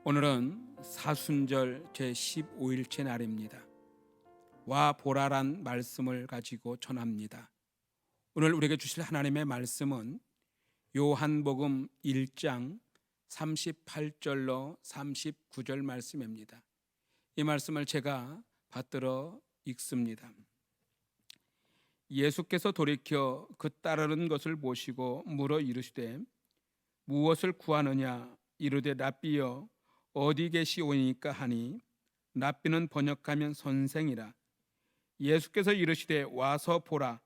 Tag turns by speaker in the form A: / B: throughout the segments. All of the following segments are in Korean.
A: 오늘은 사순절 제15일째 날입니다. 와 보라란 말씀을 가지고 전합니다. 오늘 우리에게 주실 하나님의 말씀은 요한복음 1장 38절로 39절 말씀입니다. 이 말씀을 제가 받들어 읽습니다. 예수께서 돌이켜 그 따르는 것을 보시고 물어 이르시되 무엇을 구하느냐 이르되 랍비여 어디 계시오니까 하니 랍비는 번역하면 선생이라. 예수께서 이르시되 와서 보라.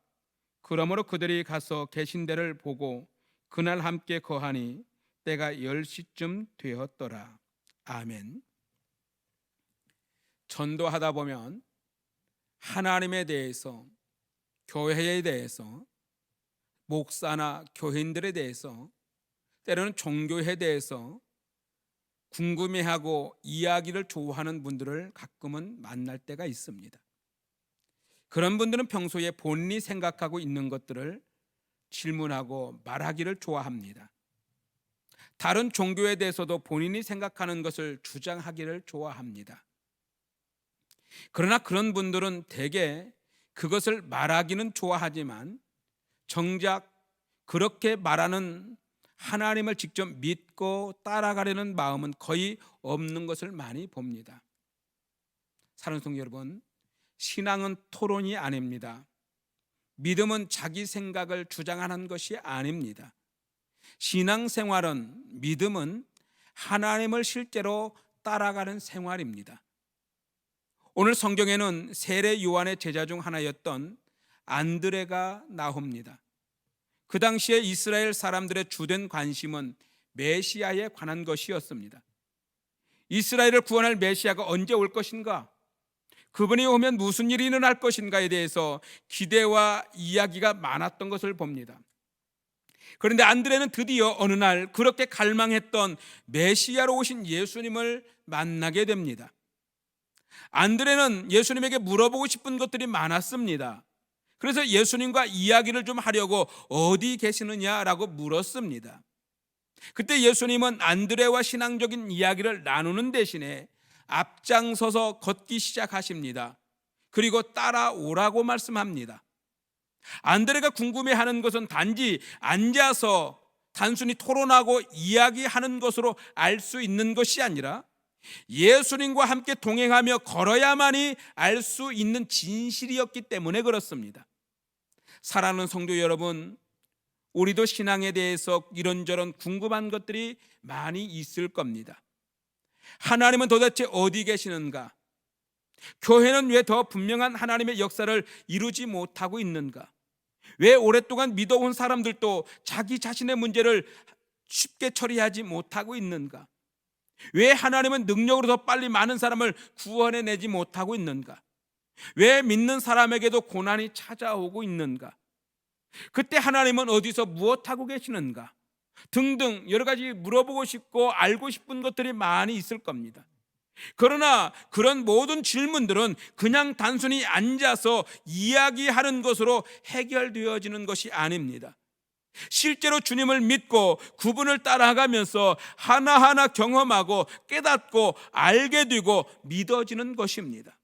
A: 그러므로 그들이 가서 계신 데를 보고 그날 함께 거하니 때가 10시쯤 되었더라. 아멘. 전도하다 보면 하나님에 대해서, 교회에 대해서, 목사나 교인들에 대해서, 때로는 종교에 대해서 궁금해하고 이야기를 좋아하는 분들을 가끔은 만날 때가 있습니다. 그런 분들은 평소에 본인이 생각하고 있는 것들을 질문하고 말하기를 좋아합니다. 다른 종교에 대해서도 본인이 생각하는 것을 주장하기를 좋아합니다. 그러나 그런 분들은 대개 그것을 말하기는 좋아하지만 정작 그렇게 말하는 하나님을 직접 믿고 따라가려는 마음은 거의 없는 것을 많이 봅니다. 사랑하는 성도 여러분, 신앙은 토론이 아닙니다. 믿음은 자기 생각을 주장하는 것이 아닙니다. 신앙생활은, 믿음은 하나님을 실제로 따라가는 생활입니다. 오늘 성경에는 세례 요한의 제자 중 하나였던 안드레가 나옵니다. 그 당시에 이스라엘 사람들의 주된 관심은 메시아에 관한 것이었습니다. 이스라엘을 구원할 메시아가 언제 올 것인가? 그분이 오면 무슨 일이 일어날 것인가에 대해서 기대와 이야기가 많았던 것을 봅니다. 그런데 안드레는 드디어 어느 날 그렇게 갈망했던 메시아로 오신 예수님을 만나게 됩니다. 안드레는 예수님에게 물어보고 싶은 것들이 많았습니다. 그래서 예수님과 이야기를 좀 하려고 어디 계시느냐라고 물었습니다. 그때 예수님은 안드레와 신앙적인 이야기를 나누는 대신에 앞장서서 걷기 시작하십니다. 그리고 따라오라고 말씀합니다. 안드레가 궁금해하는 것은 단지 앉아서 단순히 토론하고 이야기하는 것으로 알 수 있는 것이 아니라 예수님과 함께 동행하며 걸어야만이 알 수 있는 진실이었기 때문에 그렇습니다. 사랑하는 성도 여러분, 우리도 신앙에 대해서 이런저런 궁금한 것들이 많이 있을 겁니다. 하나님은 도대체 어디 계시는가? 교회는 왜 더 분명한 하나님의 역사를 이루지 못하고 있는가? 왜 오랫동안 믿어온 사람들도 자기 자신의 문제를 쉽게 처리하지 못하고 있는가? 왜 하나님은 능력으로 더 빨리 많은 사람을 구원해내지 못하고 있는가? 왜 믿는 사람에게도 고난이 찾아오고 있는가? 그때 하나님은 어디서 무엇하고 계시는가? 등등 여러 가지 물어보고 싶고 알고 싶은 것들이 많이 있을 겁니다. 그러나 그런 모든 질문들은 그냥 단순히 앉아서 이야기하는 것으로 해결되어지는 것이 아닙니다. 실제로 주님을 믿고 그분을 따라가면서 하나하나 경험하고 깨닫고 알게 되고 믿어지는 것입니다.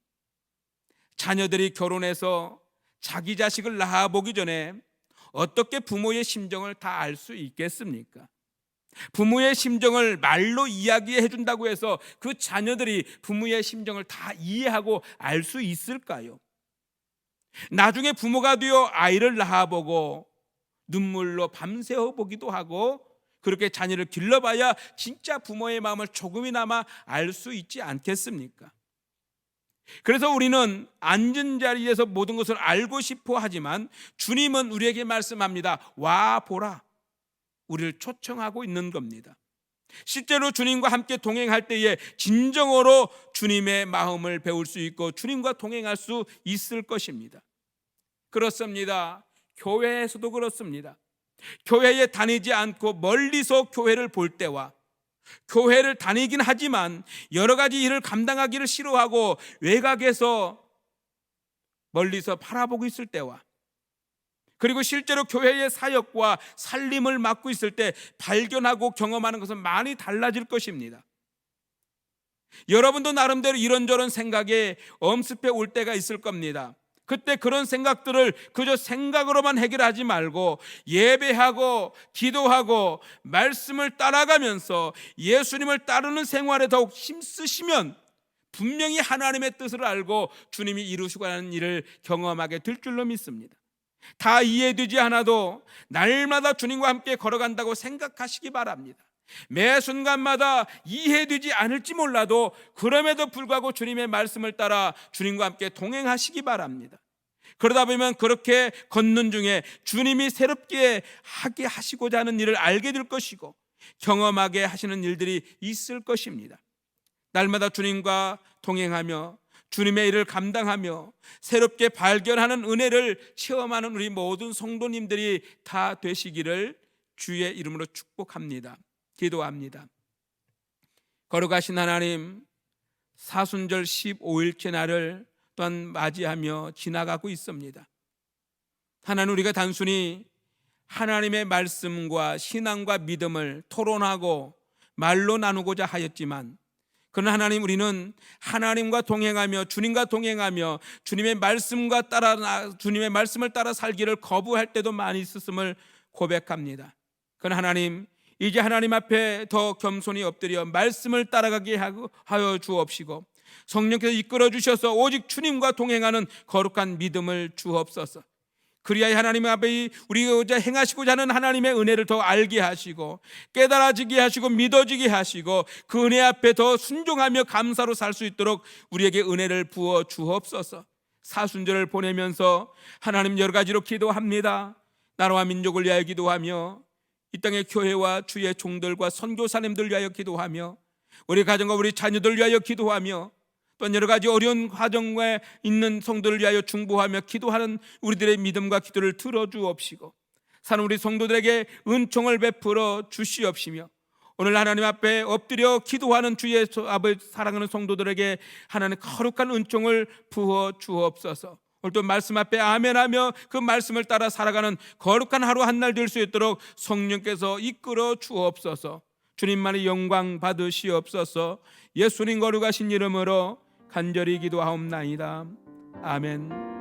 A: 자녀들이 결혼해서 자기 자식을 낳아보기 전에 어떻게 부모의 심정을 다 알 수 있겠습니까? 부모의 심정을 말로 이야기해 준다고 해서 그 자녀들이 부모의 심정을 다 이해하고 알 수 있을까요? 나중에 부모가 되어 아이를 낳아보고 눈물로 밤새워 보기도 하고 그렇게 자녀를 길러봐야 진짜 부모의 마음을 조금이나마 알 수 있지 않겠습니까? 그래서 우리는 앉은 자리에서 모든 것을 알고 싶어 하지만 주님은 우리에게 말씀합니다. 와 보라. 우리를 초청하고 있는 겁니다. 실제로 주님과 함께 동행할 때에 진정으로 주님의 마음을 배울 수 있고 주님과 동행할 수 있을 것입니다. 그렇습니다. 교회에서도 그렇습니다. 교회에 다니지 않고 멀리서 교회를 볼 때와 교회를 다니긴 하지만 여러 가지 일을 감당하기를 싫어하고 외곽에서 멀리서 바라보고 있을 때와 그리고 실제로 교회의 사역과 살림을 맡고 있을 때 발견하고 경험하는 것은 많이 달라질 것입니다. 여러분도 나름대로 이런저런 생각에 엄습해 올 때가 있을 겁니다. 그때 그런 생각들을 그저 생각으로만 해결하지 말고 예배하고 기도하고 말씀을 따라가면서 예수님을 따르는 생활에 더욱 힘쓰시면 분명히 하나님의 뜻을 알고 주님이 이루시고 하는 일을 경험하게 될 줄로 믿습니다. 다 이해되지 않아도 날마다 주님과 함께 걸어간다고 생각하시기 바랍니다. 매 순간마다 이해되지 않을지 몰라도 그럼에도 불구하고 주님의 말씀을 따라 주님과 함께 동행하시기 바랍니다. 그러다 보면 그렇게 걷는 중에 주님이 새롭게 하게 하시고자 하는 일을 알게 될 것이고 경험하게 하시는 일들이 있을 것입니다. 날마다 주님과 동행하며 주님의 일을 감당하며 새롭게 발견하는 은혜를 체험하는 우리 모든 성도님들이 다 되시기를 주의 이름으로 축복합니다. 기도합니다. 거룩하신 하나님, 사순절 15일째 날을 또한 맞이하며 지나가고 있습니다. 하나님, 우리가 단순히 하나님의 말씀과 신앙과 믿음을 토론하고 말로 나누고자 하였지만, 그러나 하나님, 우리는 하나님과 동행하며 주님과 동행하며 주님의 말씀과 주님의 말씀을 따라 살기를 거부할 때도 많이 있었음을 고백합니다. 그러나 하나님, 이제 하나님 앞에 더 겸손히 엎드려 말씀을 따라가게 하여 주옵시고 성령께서 이끌어 주셔서 오직 주님과 동행하는 거룩한 믿음을 주옵소서. 그리하여 하나님 앞에 우리가 행하시고자 하는 하나님의 은혜를 더 알게 하시고 깨달아지게 하시고 믿어지게 하시고 그 은혜 앞에 더 순종하며 감사로 살 수 있도록 우리에게 은혜를 부어 주옵소서. 사순절을 보내면서 하나님, 여러 가지로 기도합니다. 나라와 민족을 위하여 기도하며 이 땅의 교회와 주의 종들과 선교사님들 위하여 기도하며 우리 가정과 우리 자녀들 위하여 기도하며 또 여러 가지 어려운 과정에 있는 성도를 위하여 중보하며 기도하는 우리들의 믿음과 기도를 들어주옵시고 사는 우리 성도들에게 은총을 베풀어 주시옵시며 오늘 하나님 앞에 엎드려 기도하는 주의 아버지 사랑하는 성도들에게 하나님 거룩한 은총을 부어 주옵소서. 오늘도 말씀 앞에 아멘하며 그 말씀을 따라 살아가는 거룩한 하루 한 날 될 수 있도록 성령께서 이끌어 주옵소서. 주님만의 영광 받으시옵소서. 예수님 거룩하신 이름으로 간절히 기도하옵나이다. 아멘.